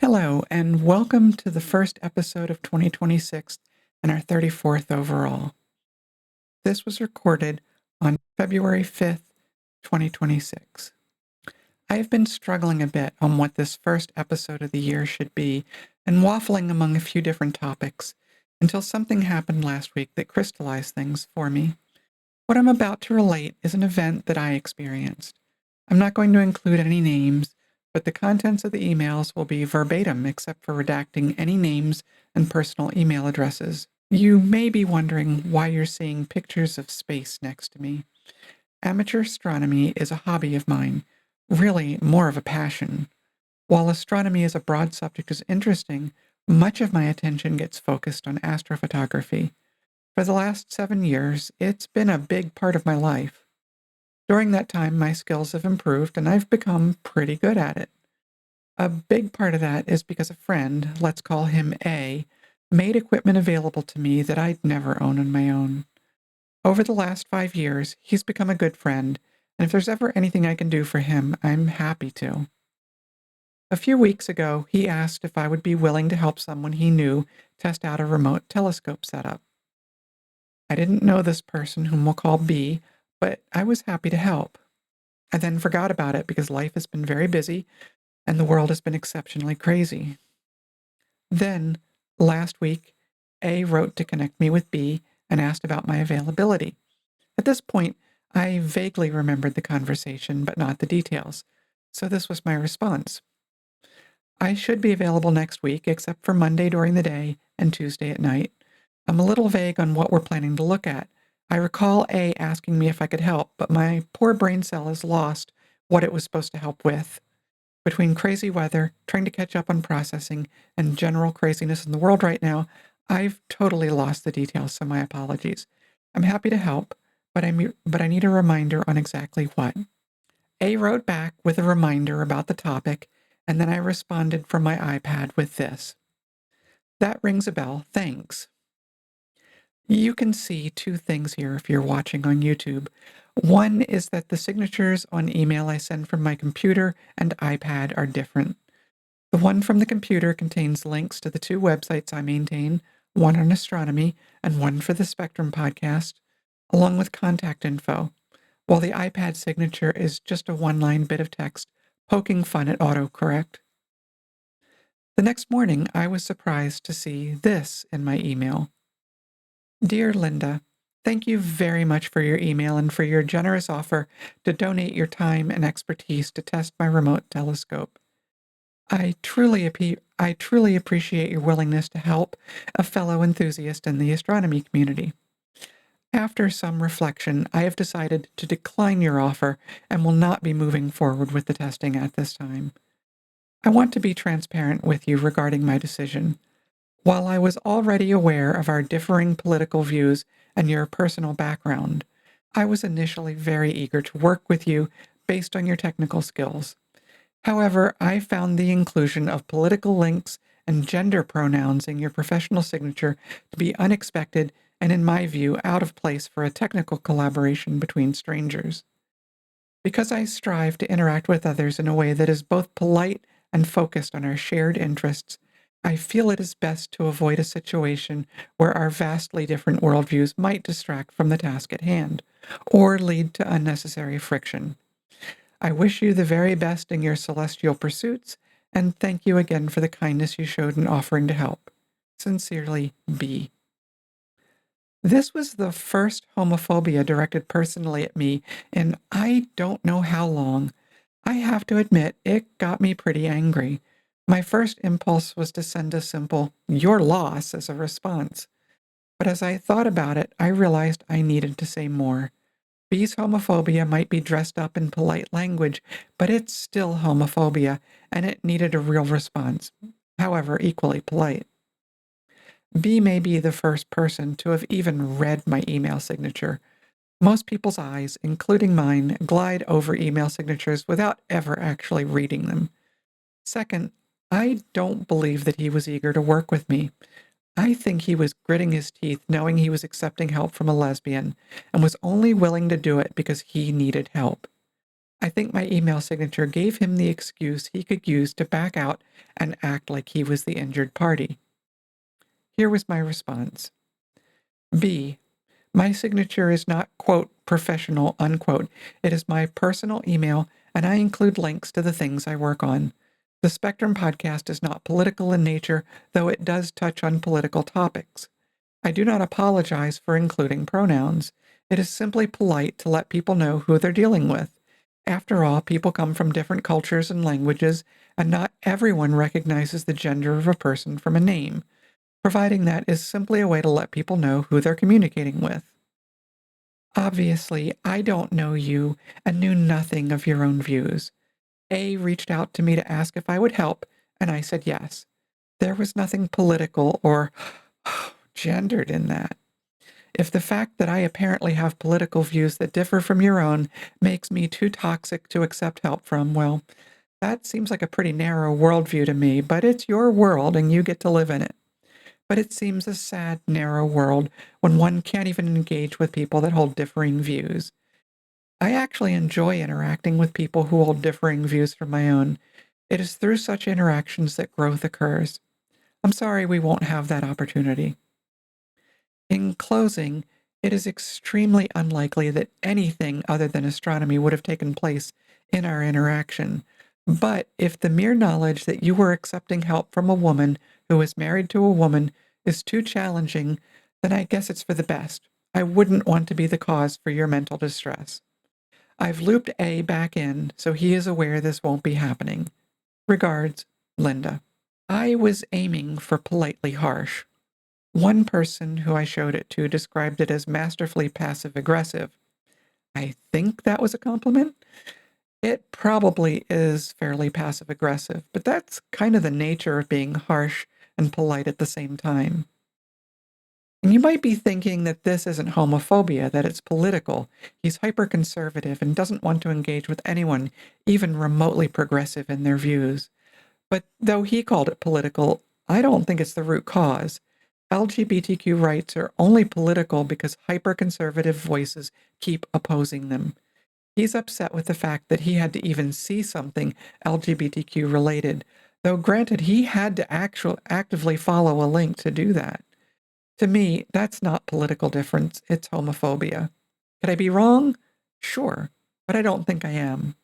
Hello, and welcome to the first episode of 2026 and our 34th overall. This was recorded on February 5th, 2026. I have been struggling a bit on what this first episode of the year should be and waffling among a few different topics until something happened last week that crystallized things for me. What I'm about to relate is an event that I experienced. I'm not going to include any names, but the contents of the emails will be verbatim except for redacting any names and personal email addresses. You may be wondering why you're seeing pictures of space next to me. Amateur astronomy is a hobby of mine, really more of a passion. While astronomy as a broad subject is interesting, much of my attention gets focused on astrophotography. For the last 7 years, it's been a big part of my life. During that time, my skills have improved and I've become pretty good at it. A big part of that is because a friend, let's call him A, made equipment available to me that I'd never own on my own. Over the last 5 years, he's become a good friend, and if there's ever anything I can do for him, I'm happy to. A few weeks ago, he asked if I would be willing to help someone he knew test out a remote telescope setup. I didn't know this person, whom we'll call B, but I was happy to help. I then forgot about it because life has been very busy and the world has been exceptionally crazy. Then, last week, A wrote to connect me with B and asked about my availability. At this point, I vaguely remembered the conversation, but not the details, so this was my response. I should be available next week, except for Monday during the day and Tuesday at night. I'm a little vague on what we're planning to look at. I recall A asking me if I could help, but my poor brain cell has lost what it was supposed to help with. Between crazy weather, trying to catch up on processing, and general craziness in the world right now, I've totally lost the details, so my apologies. I'm happy to help, but I need a reminder on exactly what. A wrote back with a reminder about the topic, and then I responded from my iPad with this. That rings a bell, thanks. You can see two things here if you're watching on YouTube. One is that the signatures on email I send from my computer and iPad are different. The one from the computer contains links to the two websites I maintain, one on astronomy and one for the Spectrum podcast, along with contact info, while the iPad signature is just a one-line bit of text poking fun at autocorrect. The next morning, I was surprised to see this in my email. Dear Linda, thank you very much for your email and for your generous offer to donate your time and expertise to test my remote telescope. I truly appreciate your willingness to help a fellow enthusiast in the astronomy community. After some reflection, I have decided to decline your offer and will not be moving forward with the testing at this time. I want to be transparent with you regarding my decision. While I was already aware of our differing political views and your personal background, I was initially very eager to work with you based on your technical skills. However, I found the inclusion of political links and gender pronouns in your professional signature to be unexpected and, in my view, out of place for a technical collaboration between strangers. Because I strive to interact with others in a way that is both polite and focused on our shared interests, I feel it is best to avoid a situation where our vastly different worldviews might distract from the task at hand, or lead to unnecessary friction. I wish you the very best in your celestial pursuits, and thank you again for the kindness you showed in offering to help. Sincerely, B. This was the first homophobia directed personally at me in I don't know how long. I have to admit, it got me pretty angry. My first impulse was to send a simple, "your loss," as a response. But as I thought about it, I realized I needed to say more. B's homophobia might be dressed up in polite language, but it's still homophobia, and it needed a real response, however equally polite. B may be the first person to have even read my email signature. Most people's eyes, including mine, glide over email signatures without ever actually reading them. Second, I don't believe that he was eager to work with me. I think he was gritting his teeth knowing he was accepting help from a lesbian and was only willing to do it because he needed help. I think my email signature gave him the excuse he could use to back out and act like he was the injured party. Here was my response. B. My signature is not, quote, professional, unquote. It is my personal email, and I include links to the things I work on. The Spectrum podcast is not political in nature, though it does touch on political topics. I do not apologize for including pronouns. It is simply polite to let people know who they're dealing with. After all, people come from different cultures and languages, and not everyone recognizes the gender of a person from a name. Providing that is simply a way to let people know who they're communicating with. Obviously, I don't know you and knew nothing of your own views. A reached out to me to ask if I would help, and I said yes. There was nothing political or gendered in that. If the fact that I apparently have political views that differ from your own makes me too toxic to accept help from, well, that seems like a pretty narrow worldview to me, but it's your world and you get to live in it. But it seems a sad, narrow world when one can't even engage with people that hold differing views. I actually enjoy interacting with people who hold differing views from my own. It is through such interactions that growth occurs. I'm sorry we won't have that opportunity. In closing, it is extremely unlikely that anything other than astronomy would have taken place in our interaction. But if the mere knowledge that you were accepting help from a woman who is married to a woman is too challenging, then I guess it's for the best. I wouldn't want to be the cause for your mental distress. I've looped A back in, so he is aware this won't be happening. Regards, Linda. I was aiming for politely harsh. One person who I showed it to described it as masterfully passive-aggressive. I think that was a compliment. It probably is fairly passive-aggressive, but that's kind of the nature of being harsh and polite at the same time. And you might be thinking that this isn't homophobia, that it's political. He's hyper-conservative and doesn't want to engage with anyone, even remotely progressive in their views. But though he called it political, I don't think it's the root cause. LGBTQ rights are only political because hyper-conservative voices keep opposing them. He's upset with the fact that he had to even see something LGBTQ related, though granted he had to actively follow a link to do that. To me, that's not political difference, it's homophobia. Could I be wrong? Sure, but I don't think I am.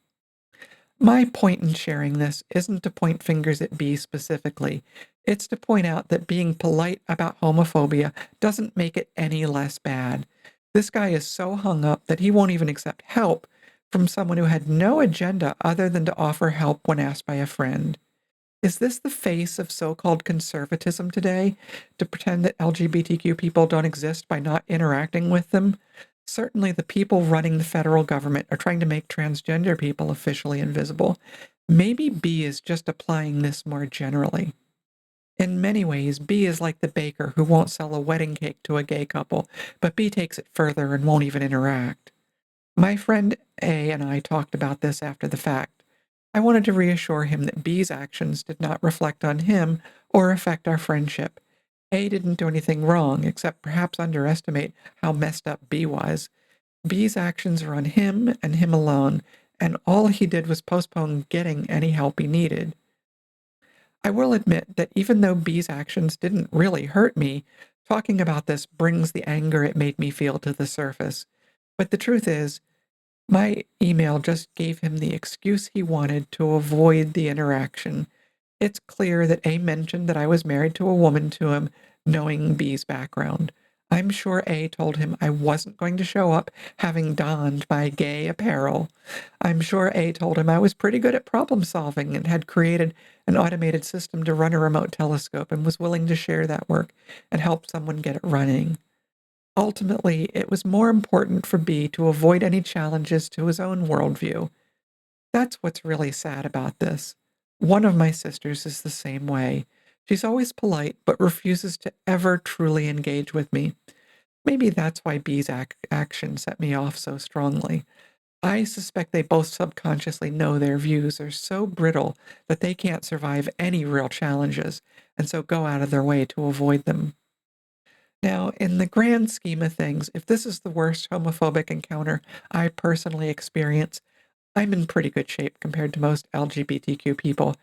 My point in sharing this isn't to point fingers at B specifically. It's to point out that being polite about homophobia doesn't make it any less bad. This guy is so hung up that he won't even accept help from someone who had no agenda other than to offer help when asked by a friend. Is this the face of so-called conservatism today? To pretend that LGBTQ people don't exist by not interacting with them? Certainly the people running the federal government are trying to make transgender people officially invisible. Maybe B is just applying this more generally. In many ways, B is like the baker who won't sell a wedding cake to a gay couple, but B takes it further and won't even interact. My friend A and I talked about this after the fact. I wanted to reassure him that B's actions did not reflect on him or affect our friendship. A didn't do anything wrong, except perhaps underestimate how messed up B was. B's actions are on him and him alone, and all he did was postpone getting any help he needed. I will admit that even though B's actions didn't really hurt me, talking about this brings the anger it made me feel to the surface. But the truth is, my email just gave him the excuse he wanted to avoid the interaction. It's clear that A mentioned that I was married to a woman to him, knowing B's background. I'm sure A told him I wasn't going to show up having donned my gay apparel. I'm sure A told him I was pretty good at problem solving and had created an automated system to run a remote telescope and was willing to share that work and help someone get it running. Ultimately, it was more important for B to avoid any challenges to his own worldview. That's what's really sad about this. One of my sisters is the same way. She's always polite, but refuses to ever truly engage with me. Maybe that's why B's action set me off so strongly. I suspect they both subconsciously know their views are so brittle that they can't survive any real challenges, and so go out of their way to avoid them. Now, in the grand scheme of things, if this is the worst homophobic encounter I personally experience, I'm in pretty good shape compared to most LGBTQ people.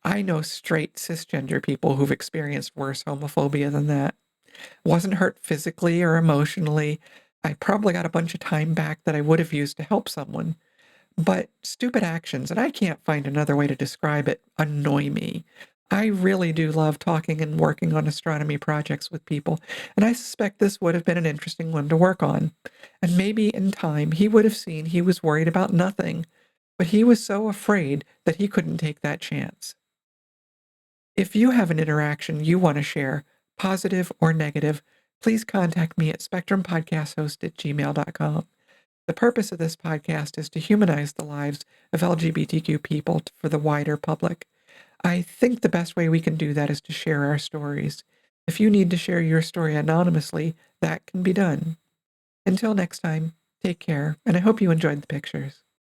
I know straight cisgender people who've experienced worse homophobia than that. Wasn't hurt physically or emotionally. I probably got a bunch of time back that I would have used to help someone. But stupid actions, and I can't find another way to describe it, annoy me. I really do love talking and working on astronomy projects with people, and I suspect this would have been an interesting one to work on. And maybe in time he would have seen he was worried about nothing, but he was so afraid that he couldn't take that chance. If you have an interaction you want to share, positive or negative, please contact me at spectrumpodcasthost@gmail.com. The purpose of this podcast is to humanize the lives of LGBTQ people for the wider public. I think the best way we can do that is to share our stories. If you need to share your story anonymously, that can be done. Until next time, take care, and I hope you enjoyed the pictures.